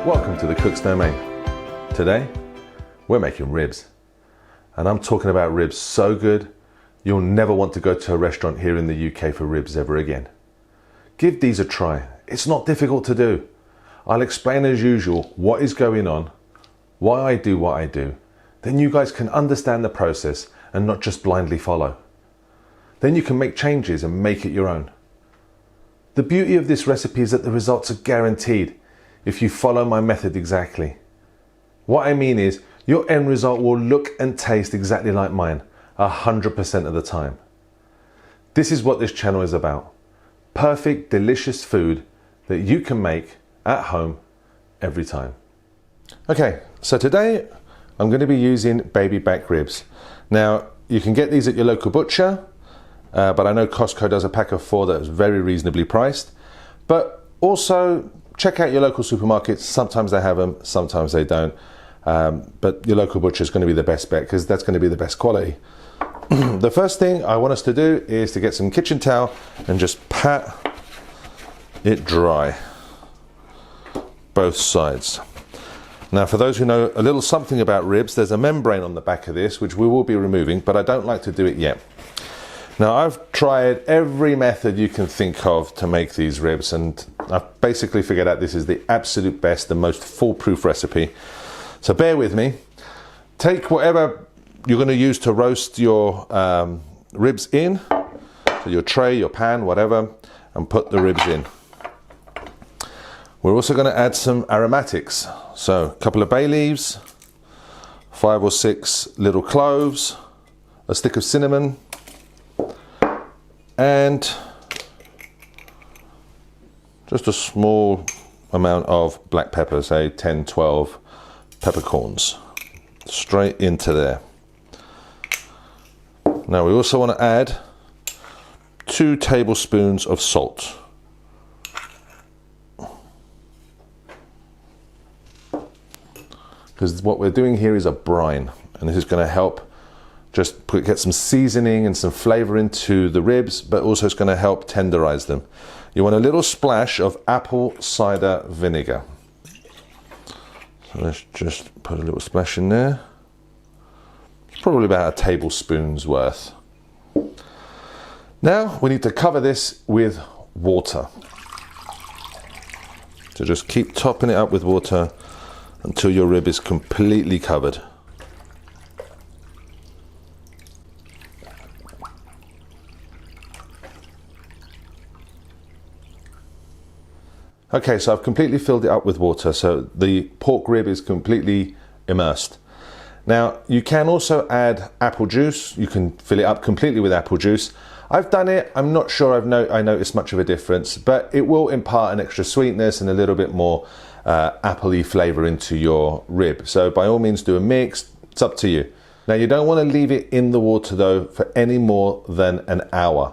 Welcome to the Cook's Domain. Today, we're making ribs. And I'm talking about ribs so good, you'll never want to go to a restaurant here in the UK for ribs ever again. Give these a try. It's not difficult to do. I'll explain as usual what is going on, why I do what I do. Then you guys can understand the process and not just blindly follow. Then you can make changes and make it your own. The beauty of this recipe is that the results are guaranteed if you follow my method exactly. What I mean is, your end result will look and taste exactly like mine, 100% of the time. This is what this channel is about. Perfect, delicious food that you can make at home every time. Okay, so today I'm going to be using baby back ribs. Now, you can get these at your local butcher, but I know Costco does a pack of 4 that is very reasonably priced. But also, check out your local supermarkets. Sometimes they have them, sometimes they don't. But your local butcher is going to be the best bet because that's going to be the best quality. The first thing I want us to do is to get some kitchen towel and just pat it dry, both sides. Now, for those who know a little something about ribs, there's a membrane on the back of this, which we will be removing, but I don't like to do it yet. Now, I've tried every method you can think of to make these ribs, and I've basically figured out this is the absolute best, the most foolproof recipe. So bear with me. Take whatever you're going to use to roast your ribs in, so your tray, your pan, whatever, and put the ribs in. We're also going to add some aromatics. So a couple of bay leaves, 5 or 6 little cloves, a stick of cinnamon, and just a small amount of black pepper, say 10, 12 peppercorns, straight into there. Now we also want to add 2 tablespoons of salt. Because what we're doing here is a brine, and this is going to help just get some seasoning and some flavor into the ribs, but also it's going to help tenderize them. You want a little splash of apple cider vinegar. So let's just put a little splash in there. It's probably about a tablespoon's worth. Now we need to cover this with water. So just keep topping it up with water until your rib is completely covered. Okay, so I've completely filled it up with water, so the pork rib is completely immersed. Now, you can also add apple juice. You can fill it up completely with apple juice. I've done it. I'm not sure I noticed much of a difference, but it will impart an extra sweetness and a little bit more appley flavor into your rib. So by all means, do a mix. It's up to you. Now, you don't want to leave it in the water though for any more than an hour.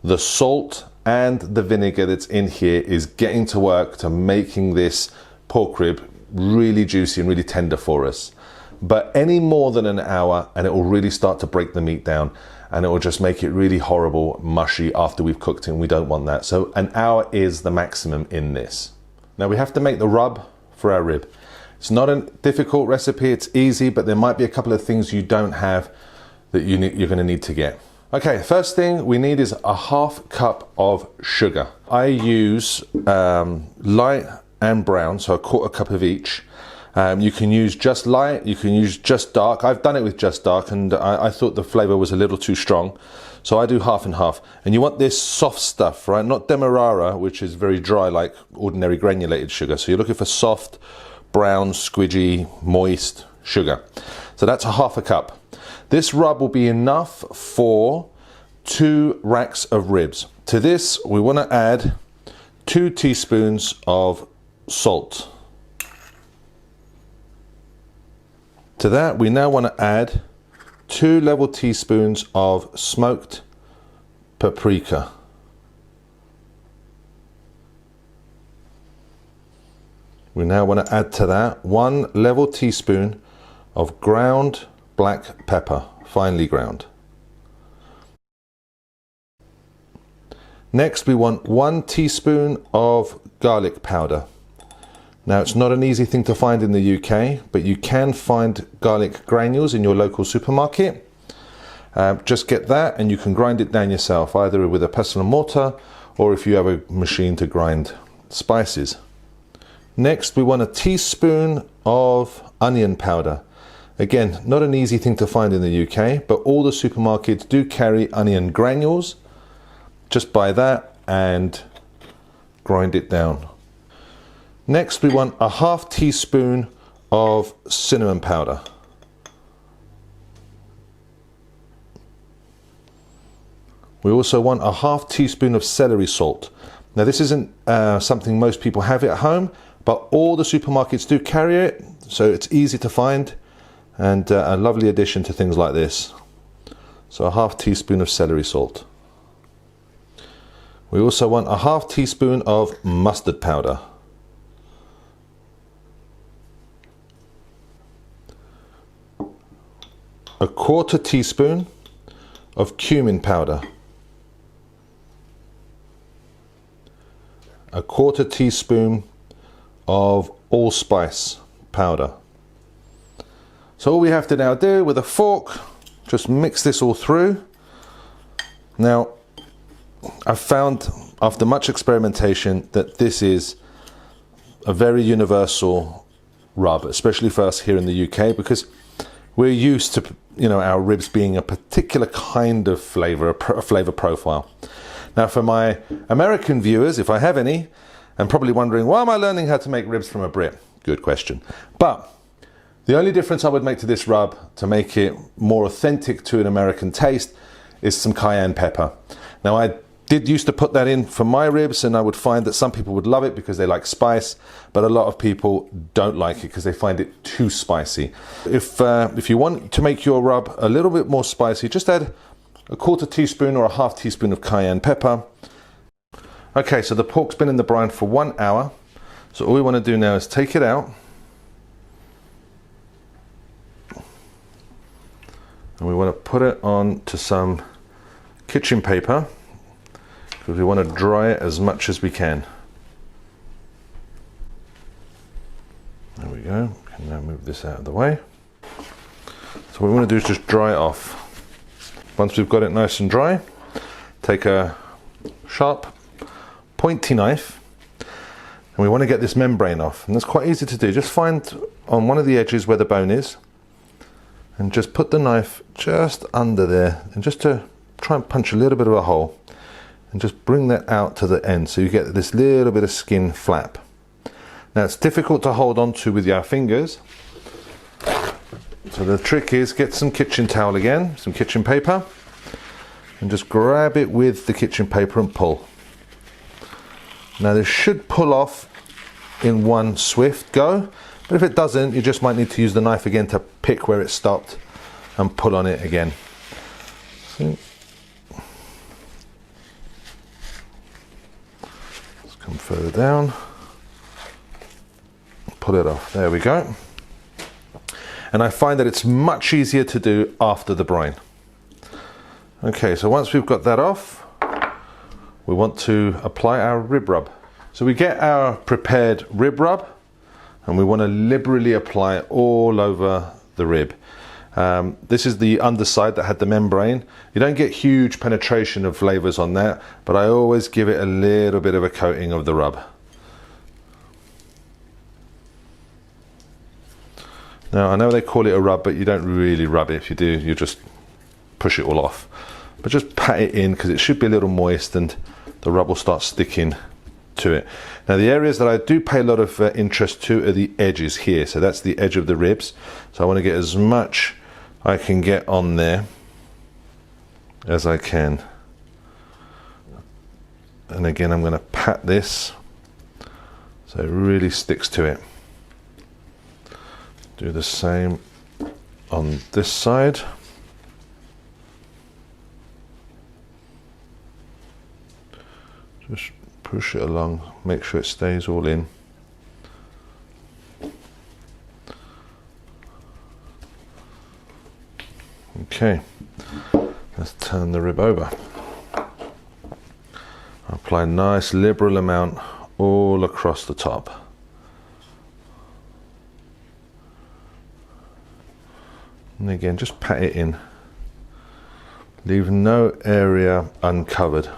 The salt and the vinegar that's in here is getting to work to making this pork rib really juicy and really tender for us. But any more than an hour and it will really start to break the meat down, and it will just make it really horrible, mushy after we've cooked it, and we don't want that. So an hour is the maximum in this. Now we have to make the rub for our rib. It's not a difficult recipe, it's easy, but there might be a couple of things you don't have that you're going to need to get. Okay, first thing we need is a ½ cup of sugar. I use light and brown, so a ¼ cup of each. You can use just light, you can use just dark. I've done it with just dark, and I thought the flavor was a little too strong. So I do half and half. And you want this soft stuff, right? Not demerara, which is very dry like ordinary granulated sugar. So you're looking for soft, brown, squidgy, moist sugar. So that's a ½ cup. This rub will be enough for 2 racks of ribs. To this, we want to add 2 teaspoons of salt. To that, we now want to add 2 level teaspoons of smoked paprika. We now want to add to that 1 level teaspoon of ground black pepper, finely ground. Next, we want 1 teaspoon of garlic powder. Now, it's not an easy thing to find in the UK, but you can find garlic granules in your local supermarket. Just get that and you can grind it down yourself, either with a pestle and mortar or if you have a machine to grind spices. Next, we want a teaspoon of onion powder. Again, not an easy thing to find in the UK, but all the supermarkets do carry onion granules. Just buy that and grind it down. Next, we want a half teaspoon of cinnamon powder. We also want a half teaspoon of celery salt. Now, this isn't something most people have at home, but all the supermarkets do carry it, so it's easy to find and a lovely addition to things like this. So a half teaspoon of celery salt. We also want a half teaspoon of mustard powder. A quarter teaspoon of cumin powder. A quarter teaspoon of allspice powder. So all we have to now do with a fork, just mix this all through. Now, I've found after much experimentation that this is a very universal rub, especially for us here in the UK, because we're used to, our ribs being a particular kind of flavor, a flavor profile. Now, for my American viewers, if I have any, and probably wondering, why am I learning how to make ribs from a Brit? Good question. But the only difference I would make to this rub to make it more authentic to an American taste is some cayenne pepper. Now, I did used to put that in for my ribs, and I would find that some people would love it because they like spice, but a lot of people don't like it because they find it too spicy. If you want to make your rub a little bit more spicy, just add a quarter teaspoon or a half teaspoon of cayenne pepper. Okay, so the pork's been in the brine for 1 hour. So all we want to do now is take it out. And we want to put it on to some kitchen paper because we want to dry it as much as we can. There we go. We can now move this out of the way. So what we want to do is just dry it off. Once we've got it nice and dry, take a sharp, pointy knife, and we want to get this membrane off. And that's quite easy to do. Just find on one of the edges where the bone is, and just put the knife just under there, and just to try and punch a little bit of a hole, and just bring that out to the end so you get this little bit of skin flap. Now, it's difficult to hold on to with your fingers. So the trick is get some kitchen towel again, some kitchen paper, and just grab it with the kitchen paper and pull. Now, this should pull off in one swift go, but if it doesn't, you just might need to use the knife again to pick where it stopped and pull on it again. See? Let's come further down, pull it off. There we go. And I find that it's much easier to do after the brine. Okay, so once we've got that off, we want to apply our rib rub. So we get our prepared rib rub and we want to liberally apply it all over the rib. This is the underside that had the membrane. You don't get huge penetration of flavors on that, but I always give it a little bit of a coating of the rub. Now, I know they call it a rub, but you don't really rub it. If you do, you just push it all off. But just pat it in because it should be a little moist and the rub will start sticking to it. Now, the areas that I do pay a lot of interest to are the edges here. So that's the edge of the ribs. So I want to get as much I can get on there as I can. And again, I'm going to pat this so it really sticks to it. Do the same on this side. Just push it along, make sure it stays all in. Okay, let's turn the rib over. Apply a nice liberal amount all across the top. And again, just pat it in. Leave no area uncovered.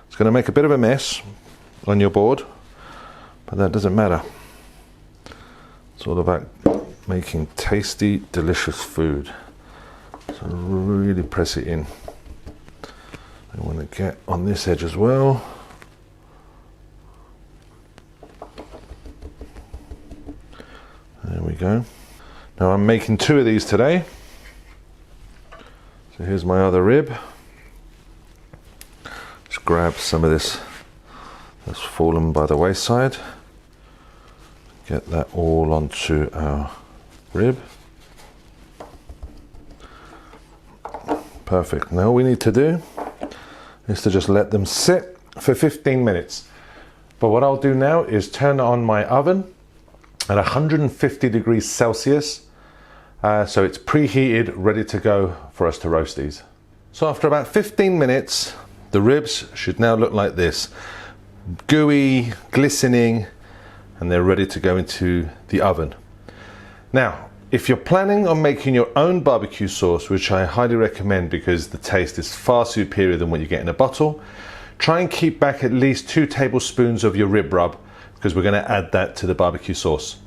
It's going to make a bit of a mess on your board, but that doesn't matter. It's all about making tasty, delicious food. So really press it in. I want to get on this edge as well. There we go. Now I'm making 2 of these today. So here's my other rib. Just grab some of this that's fallen by the wayside. Get that all onto our rib. Perfect. Now all we need to do is to just let them sit for 15 minutes. But what I'll do now is turn on my oven at 150 degrees Celsius. So it's preheated, ready to go for us to roast these. So after about 15 minutes, the ribs should now look like this. Gooey, glistening, and they're ready to go into the oven. Now, if you're planning on making your own barbecue sauce, which I highly recommend because the taste is far superior than what you get in a bottle, try and keep back at least 2 tablespoons of your rib rub, because we're going to add that to the barbecue sauce.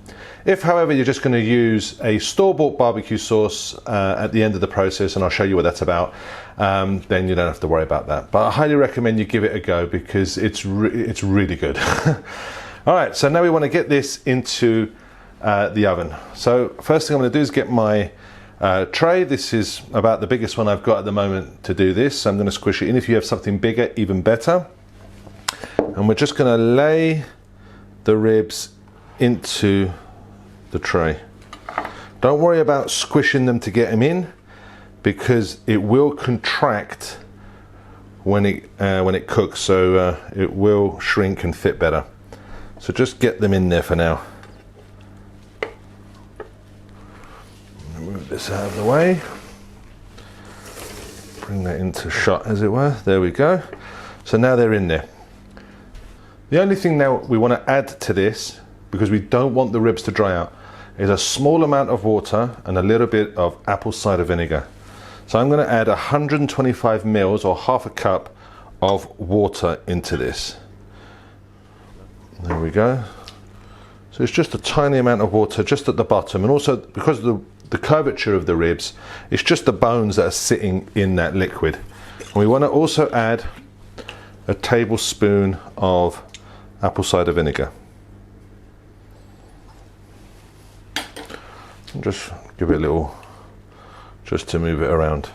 If, however, you're just going to use a store-bought barbecue sauce at the end of the process, and I'll show you what that's about, then you don't have to worry about that. But I highly recommend you give it a go because it's really good. All right, so now we want to get this into the oven. So first thing I'm going to do is get my tray. This is about the biggest one I've got at the moment to do this. So I'm going to squish it in. If you have something bigger, even better. And we're just going to lay the ribs into the tray. Don't worry about squishing them to get them in, because it will contract when it cooks, so it will shrink and fit better. So just get them in there for now. Move this out of the way. Bring that into shot, as it were. There we go. So now they're in there. The only thing now we want to add to this, because we don't want the ribs to dry out, is a small amount of water and a little bit of apple cider vinegar. So I'm going to add 125 mils or half a cup of water into this. There we go. So it's just a tiny amount of water just at the bottom, and also because of the curvature of the ribs, it's just the bones that are sitting in that liquid. And we want to also add a tablespoon of apple cider vinegar. And just give it a little, just to move it around.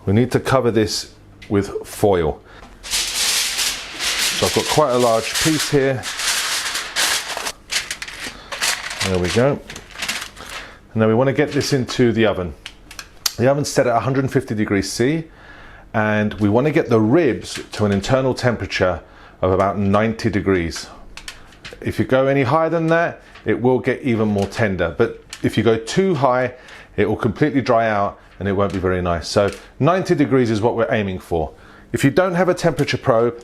We need to cover this with foil. So I've got quite a large piece here. There we go. And now we want to get this into the oven. The oven's set at 150 degrees C, and we want to get the ribs to an internal temperature of about 90 degrees. If you go any higher than that, it will get even more tender. But if you go too high, it will completely dry out and it won't be very nice. So 90 degrees is what we're aiming for. If you don't have a temperature probe,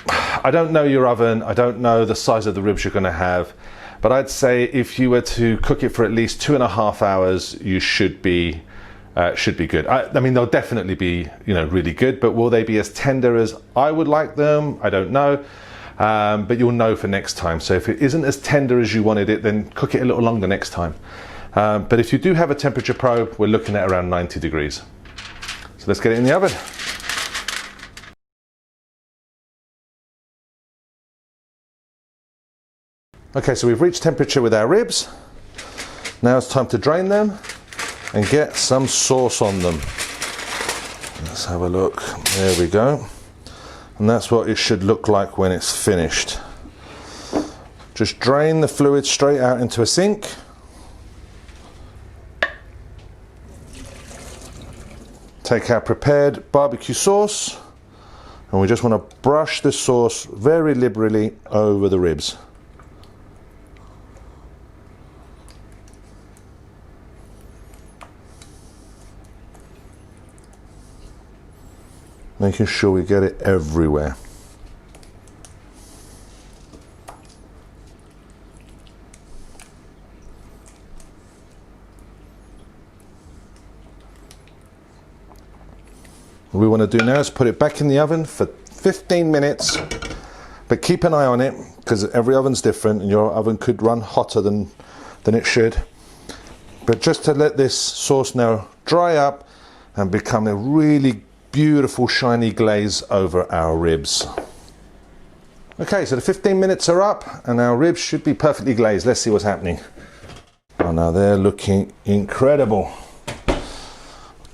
I don't know your oven, I don't know the size of the ribs you're going to have, but I'd say if you were to cook it for at least 2.5 hours, you should be good. I mean, they'll definitely be, really good, but will they be as tender as I would like them? I don't know. But you'll know for next time. So if it isn't as tender as you wanted it, then cook it a little longer next time. But if you do have a temperature probe, we're looking at around 90 degrees. So let's get it in the oven. Okay, so we've reached temperature with our ribs. Now it's time to drain them and get some sauce on them. Let's have a look. There we go. And that's what it should look like when it's finished. Just drain the fluid straight out into a sink. Take our prepared barbecue sauce, and we just want to brush the sauce very liberally over the ribs. Making sure we get it everywhere. What we want to do now is put it back in the oven for 15 minutes, but keep an eye on it because every oven's different and your oven could run hotter than it should. But just to let this sauce now dry up and become a really beautiful shiny glaze over our ribs. Okay, so the 15 minutes are up and our ribs should be perfectly glazed. Let's see what's happening. Oh, now they're looking incredible.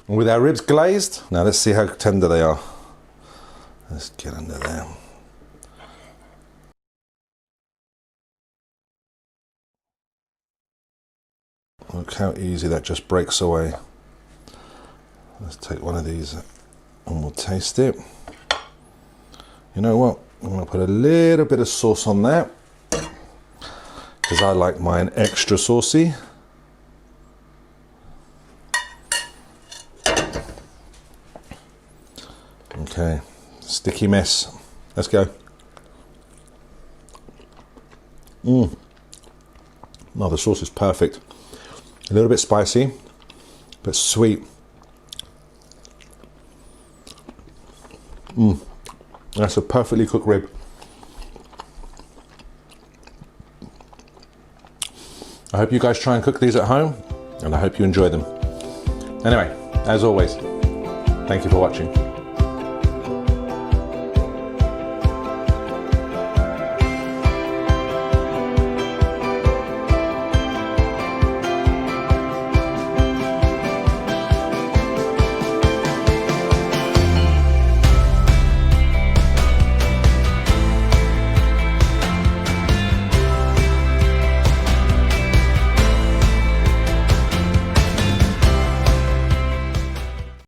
With our ribs glazed, now let's see how tender they are. Let's get under there. Look how easy that just breaks away. Let's take one of these and we'll taste it. You know what? I'm going to put a little bit of sauce on that because I like mine extra saucy. Okay, sticky mess. Let's go. Oh, the sauce is perfect. A little bit spicy, but sweet. That's a perfectly cooked rib. I hope you guys try and cook these at home, and I hope you enjoy them. Anyway, as always, thank you for watching.